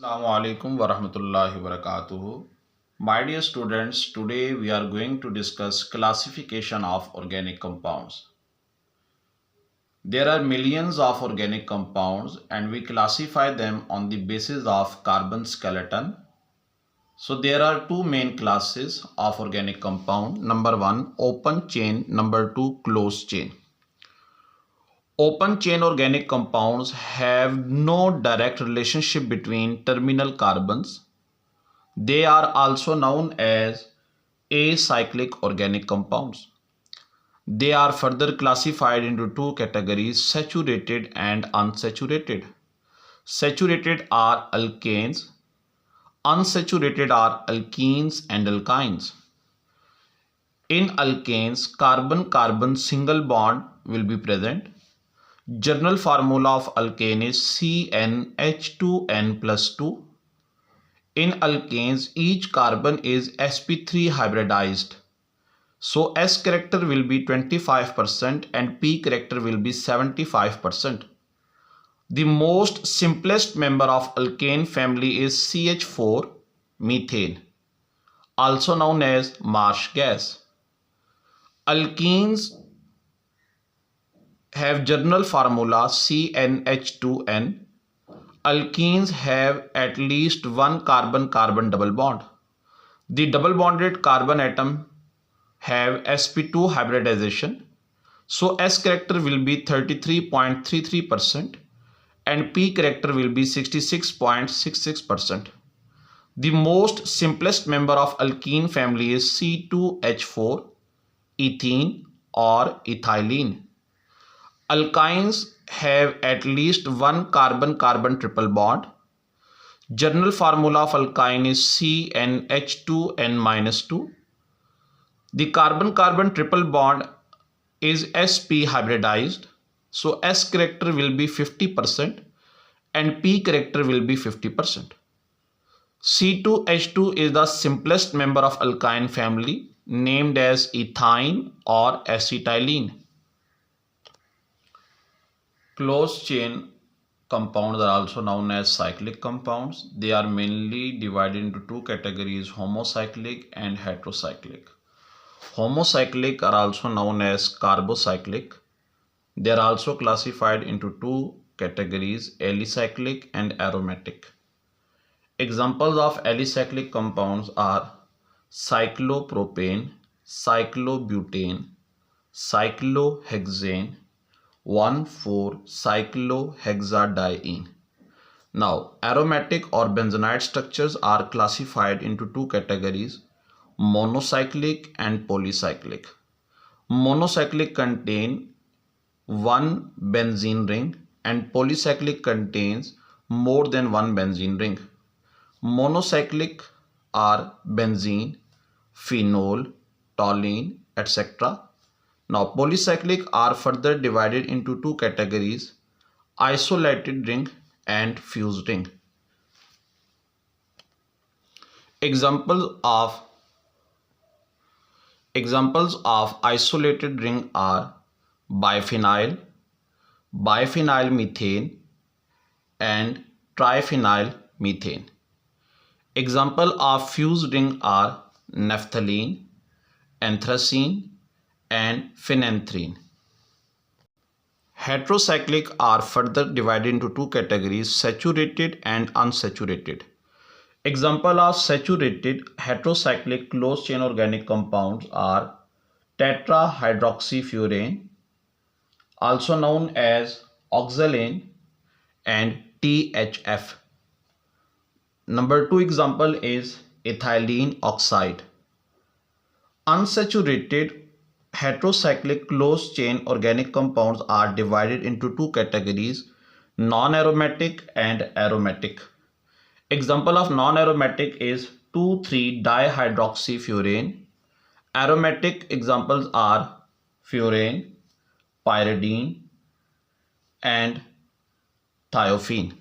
Assalamu alaikum wa rahmatullahi wa barakatuhu. My dear students, today we are going to discuss classification of organic compounds. There are millions of organic compounds and we classify them on the basis of carbon skeleton. So there are two main classes of organic compound. Number one, open chain. Number two, closed chain. Open chain organic compounds have no direct relationship between terminal carbons. They are also known as acyclic organic compounds. They are further classified into two categories, saturated and unsaturated. Saturated are alkanes, unsaturated are alkenes and alkynes. In alkanes, carbon-carbon single bond will be present. General formula of alkane is CnH2n plus 2. In alkanes, each carbon is sp3 hybridized. So S character will be 25% and P character will be 75%. The most simplest member of alkane family is CH4, methane, also known as marsh gas. Alkenes have general formula CnH2n. Alkenes have at least one carbon-carbon double bond. The double bonded carbon atom have sp2 hybridization. So S character will be 33.33% and P character will be 66.66%. The most simplest member of alkene family is C2H4, ethene or ethylene. Alkynes have at least one carbon-carbon triple bond. General formula of alkyne is CnH2n-2. The carbon-carbon triple bond is sp hybridized. So S character will be 50% and P character will be 50%. C2H2 is the simplest member of alkyne family named as ethine or acetylene. Closed chain compounds are also known as cyclic compounds. They are mainly divided into two categories, homocyclic and heterocyclic. Homocyclic are also known as carbocyclic. They are also classified into two categories, alicyclic and aromatic. Examples of alicyclic compounds are cyclopropane, cyclobutane, cyclohexane, 1,4-cyclohexadiene. Now, aromatic or benzenide structures are classified into two categories, monocyclic and polycyclic. Monocyclic contain one benzene ring and polycyclic contains more than one benzene ring. Monocyclic are benzene, phenol, toluene, etc. Now polycyclic are further divided into two categories, isolated ring and fused ring. Examples of isolated ring are biphenyl, biphenyl methane and triphenyl methane. Example of fused ring are naphthalene, anthracene and phenanthrene. Heterocyclic are further divided into two categories, saturated and unsaturated. Example of saturated heterocyclic closed chain organic compounds are tetrahydroxyfuran, also known as oxalane, and THF. Number two example is ethylene oxide. Unsaturated heterocyclic closed chain organic compounds are divided into two categories, non-aromatic and aromatic. Example of non-aromatic is 2,3-dihydroxyfuran. Aromatic examples are furan, pyridine and thiophene.